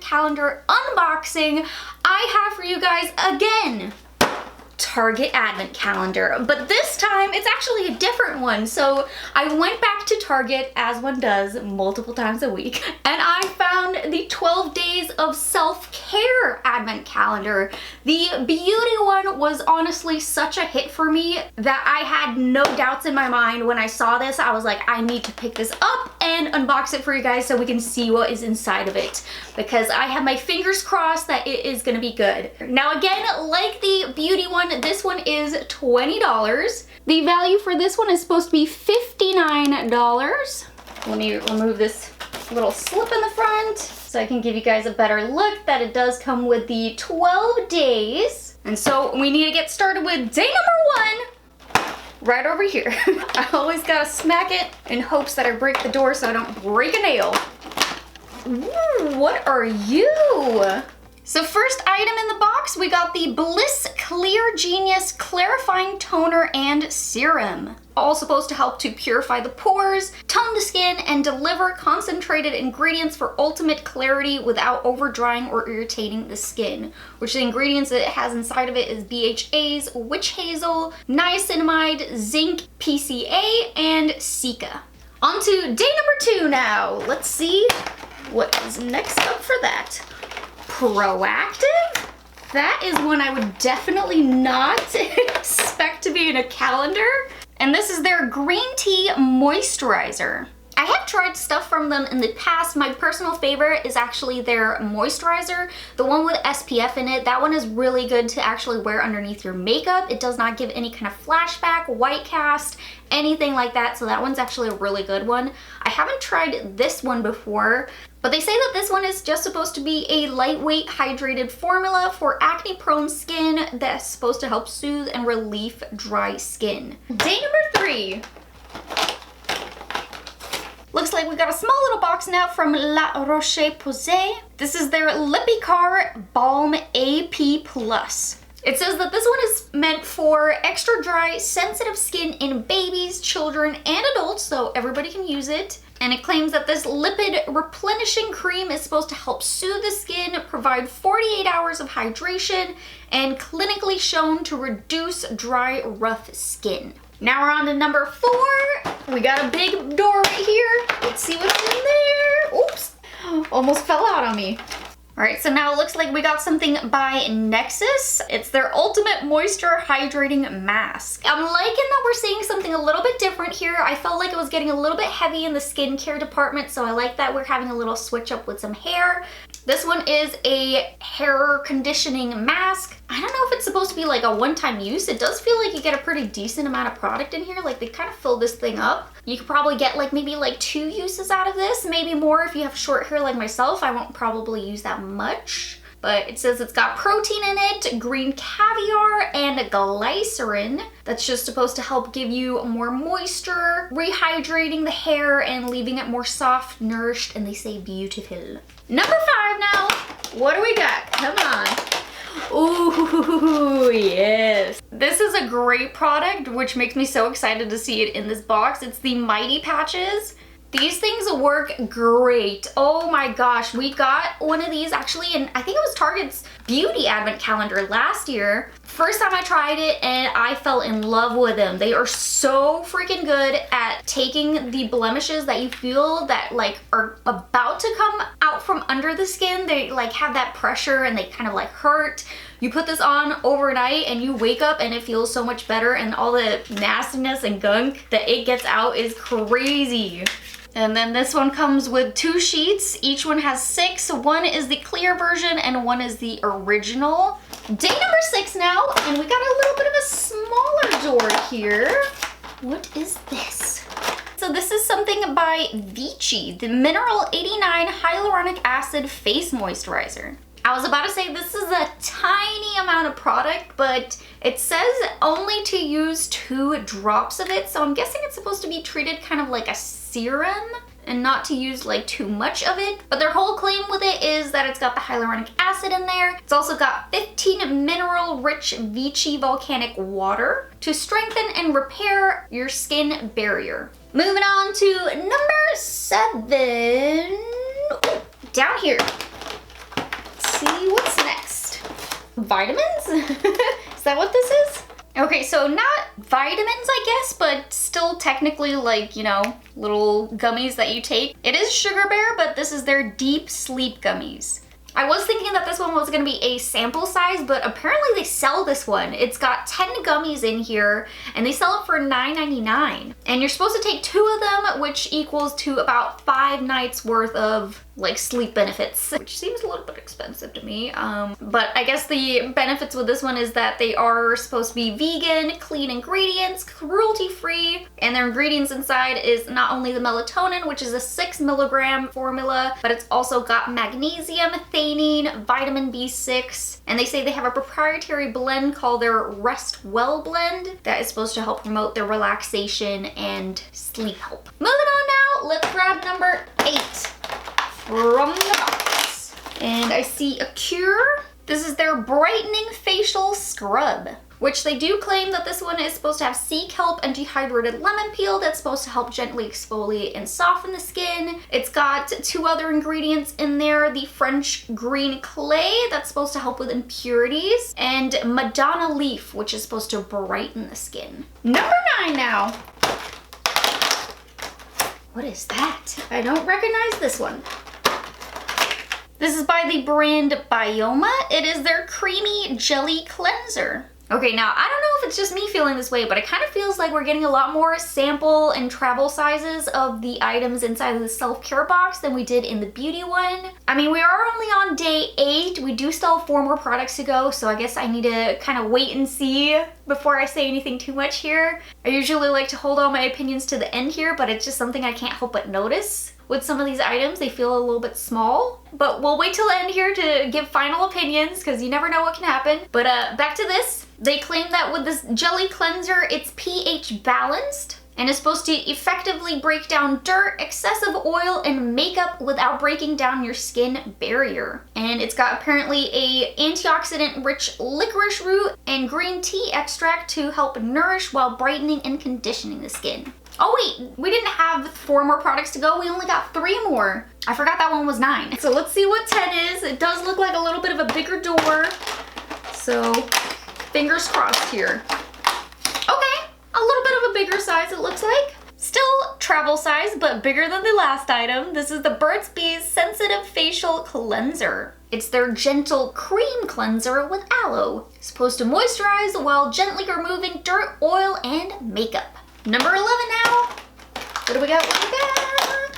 calendar unboxing, I have for you guys again Target advent calendar, but this time it's actually a different one. So I went back to Target, as one does multiple times a week, and I found the 12 days of self-care advent calendar. The beauty one was honestly such a hit for me that I had no doubts in my mind when I saw this. I was like, I need to pick this up and unbox it for you guys so we can see what is inside of it, because I have my fingers crossed that it is gonna be good. Now again, like the beauty one, this one is $20. The value for this one is supposed to be $59. Let me remove this little slip in the front so I can give you guys a better look that it does come with the 12 days. And so we need to get started with day number 1 right over here. I always gotta smack it in hopes that I break the door so I don't break a nail. Ooh, what are you? So first item in the box, we got the Bliss Clear Genius Clarifying Toner and Serum. All supposed to help to purify the pores, tone the skin, and deliver concentrated ingredients for ultimate clarity without over drying or irritating the skin. Which the ingredients it has inside of it is BHAs, witch hazel, niacinamide, zinc, PCA, and cica. On to day number 2 now. Let's see what is next up for that. Proactive? That is one I would definitely not expect to be in a calendar. And this is their green tea moisturizer. I have tried stuff from them in the past. My personal favorite is actually their moisturizer, the one with SPF in it. That one is really good to actually wear underneath your makeup. It does not give any kind of flashback, white cast, anything like that. So that one's actually a really good one. I haven't tried this one before, but they say that this one is just supposed to be a lightweight hydrated formula for acne prone skin that's supposed to help soothe and relieve dry skin. Day number 3. Looks like we got a small little box now from La Roche-Posay. This is their Lipikar Balm AP Plus. It says that this one is meant for extra dry, sensitive skin in babies, children, and adults, so everybody can use it. And it claims that this lipid replenishing cream is supposed to help soothe the skin, provide 48 hours of hydration, and clinically shown to reduce dry, rough skin. Now we're on to number 4. We got a big door right here. Let's see what's in there. Oops, almost fell out on me. All right, so now it looks like we got something by Nexus. It's their Ultimate Moisture Hydrating Mask. I'm liking that we're seeing something a little bit different here. I felt like it was getting a little bit heavy in the skincare department, so I like that we're having a little switch up with some hair. This one is a hair conditioning mask. I don't know if it's supposed to be like a one-time use. It does feel like you get a pretty decent amount of product in here. Like they kind of fill this thing up. You could probably get like maybe like 2 uses out of this, maybe more if you have short hair like myself. I won't probably use that much. But it says it's got protein in it, green caviar, and glycerin. That's just supposed to help give you more moisture, rehydrating the hair and leaving it more soft, nourished, and they say beautiful. Number 5 now. What do we got? Come on. Ooh, yes. This is a great product, which makes me so excited to see it in this box. It's the Mighty Patches. These things work great. Oh my gosh, we got one of these actually in, I think it was Target's beauty advent calendar last year. First time I tried it and I fell in love with them. They are so freaking good at taking the blemishes that you feel that like are about to come out from under the skin. They like have that pressure and they kind of like hurt. You put this on overnight and you wake up and it feels so much better, and all the nastiness and gunk that it gets out is crazy. And then this one comes with 2 sheets. Each one has 6. One is the clear version and one is the original. Day number 6 now, and we got a little bit of a smaller door here. What is this? So this is something by Vichy, the Mineral 89 Hyaluronic Acid Face Moisturizer. I was about to say this is a tiny amount of product, but it says only to use 2 drops of it. So I'm guessing it's supposed to be treated kind of like a serum and not to use like too much of it. But their whole claim with it is that it's got the hyaluronic acid in there. It's also got 15 mineral rich Vichy volcanic water to strengthen and repair your skin barrier. Moving on to number 7. Ooh, down here. see what's next. Vitamins? Is that what this is? Okay, so not vitamins, I guess, but still technically like, you know, little gummies that you take. It is Sugar Bear, but this is their deep sleep gummies. I was thinking that this one was gonna be a sample size, but apparently they sell this one. It's got 10 gummies in here, and they sell it for $9.99. And you're supposed to take 2 of them, which equals to about 5 nights worth of like sleep benefits, which seems a little bit expensive to me. But I guess the benefits with this one is that they are supposed to be vegan, clean ingredients, cruelty-free, and their ingredients inside is not only the melatonin, which is a 6 milligram formula, but it's also got magnesium, theanine, vitamin B6, and they say they have a proprietary blend called their Rest Well blend that is supposed to help promote their relaxation and sleep help. Moving on now, let's grab number 8. From the box. And I see a Cure. This is their brightening facial scrub, which they do claim that this one is supposed to have sea kelp and dehydrated lemon peel that's supposed to help gently exfoliate and soften the skin. It's got 2 other ingredients in there, the French green clay that's supposed to help with impurities, and Madonna leaf, which is supposed to brighten the skin. Number 9 now. What is that? I don't recognize this one. This is by the brand Bioma. It is their creamy jelly cleanser. Okay, now I don't know if it's just me feeling this way, but it kind of feels like we're getting a lot more sample and travel sizes of the items inside of the self-care box than we did in the beauty one. I mean, we are only on day 8. We do still have 4 more products to go, so I guess I need to kind of wait and see before I say anything too much here. I usually like to hold all my opinions to the end here, but it's just something I can't help but notice. With some of these items, they feel a little bit small, but we'll wait till the end here to give final opinions because you never know what can happen. But back to this. They claim that with this jelly cleanser, it's pH balanced and is supposed to effectively break down dirt, excessive oil, and makeup without breaking down your skin barrier. And it's got apparently a antioxidant-rich licorice root and green tea extract to help nourish while brightening and conditioning the skin. Oh wait, we didn't have 4 more products to go. We only got 3 more. I forgot that one was 9. So let's see what 10 is. It does look like a little bit of a bigger door. So fingers crossed here. Okay, a little bit of a bigger size it looks like. Still travel size, but bigger than the last item. This is the Burt's Bees Sensitive Facial Cleanser. It's their gentle cream cleanser with aloe. It's supposed to moisturize while gently removing dirt, oil, and makeup. Number 11 now. What do we got? What do we got?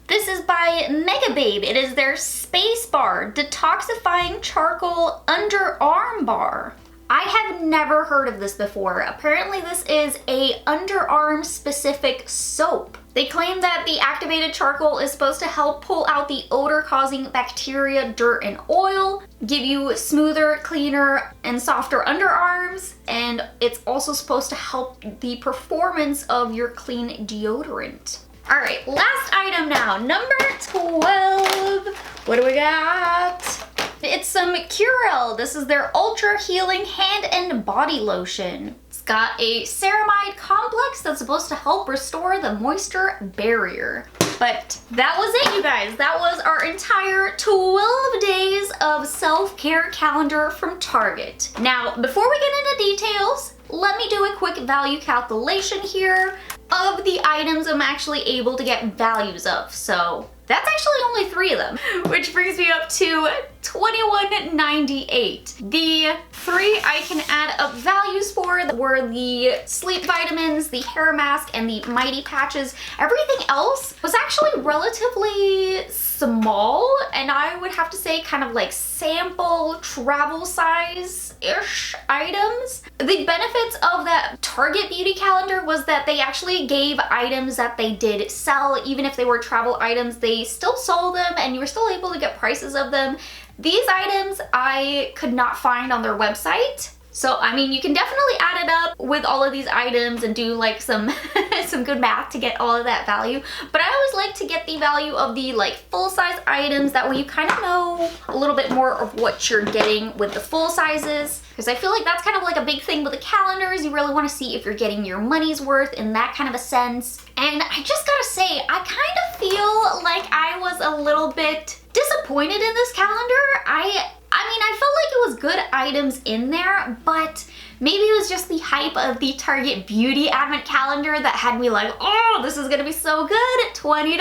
This is by Mega Babe. It is their Space Bar Detoxifying Charcoal Underarm Bar. I have never heard of this before. Apparently this is a underarm specific soap. They claim that the activated charcoal is supposed to help pull out the odor-causing bacteria, dirt, and oil, give you smoother, cleaner, and softer underarms, and it's also supposed to help the performance of your clean deodorant. All right, last item now, number 12. What do we got? It's some Curel. This is their Ultra Healing Hand and Body Lotion. It's got a ceramide complex that's supposed to help restore the moisture barrier. But that was it, you guys. That was our entire 12 days of self-care calendar from Target. Now, before we get into details, let me do a quick value calculation here of the items I'm actually able to get values of. So that's actually only 3 of them, which brings me up to $21.98. The 3 I can add up values for were the sleep vitamins, the hair mask, and the Mighty Patches. Everything else was actually relatively small, and I would have to say kind of like sample travel size-ish items. The benefits of that Target beauty calendar was that they actually gave items that they did sell. Even if they were travel items, they still sold them and you were still able to get prices of them. These items I could not find on their website. So, I mean, you can definitely add it up with all of these items and do like some some good math to get all of that value. But I always like to get the value of the like full-size items. That way you kind of know a little bit more of what you're getting with the full sizes. Because I feel like that's kind of like a big thing with the calendars. You really want to see if you're getting your money's worth in that kind of a sense. And I just gotta say, I kind of feel like I was a little bit disappointed disappointed in this calendar. I mean, I felt like it was good items in there, but maybe it was just the hype of the Target Beauty Advent Calendar that had me like, oh, this is gonna be so good at $20.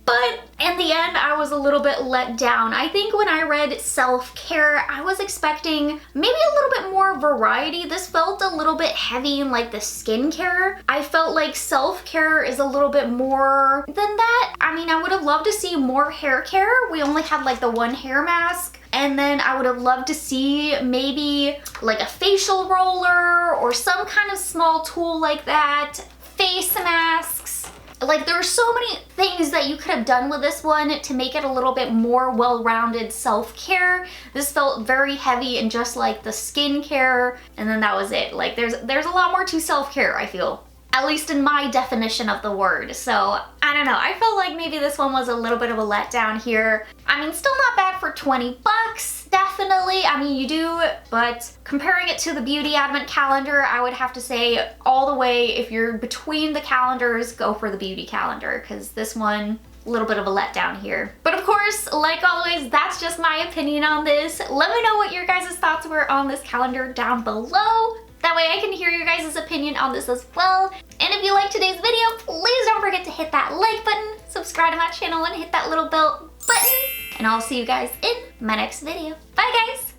But in the end, I was a little bit let down. I think when I read self-care, I was expecting maybe a little bit more variety. This felt a little bit heavy in like the skincare. I felt like self-care is a little bit more than that. I mean, I would have loved to see more hair care. We only had like the one hair mask. And then I would have loved to see maybe like a facial roller or some kind of small tool like that. Face masks. Like there were so many things that you could have done with this one to make it a little bit more well-rounded self-care. This felt very heavy in just like the skincare, and then that was it. Like there's a lot more to self-care, I feel. At least in my definition of the word. So I don't know, I felt like maybe this one was a little bit of a letdown here. I mean, still not bad for 20 bucks, definitely. I mean, you do, but comparing it to the Beauty Advent Calendar, I would have to say all the way, if you're between the calendars, go for the Beauty Calendar, because this one, a little bit of a letdown here. But of course, like always, that's just my opinion on this. Let me know what your guys' thoughts were on this calendar down below. That way I can hear your guys' opinion on this as well. And if you liked today's video, please don't forget to hit that like button, subscribe to my channel, and hit that little bell button. And I'll see you guys in my next video. Bye guys!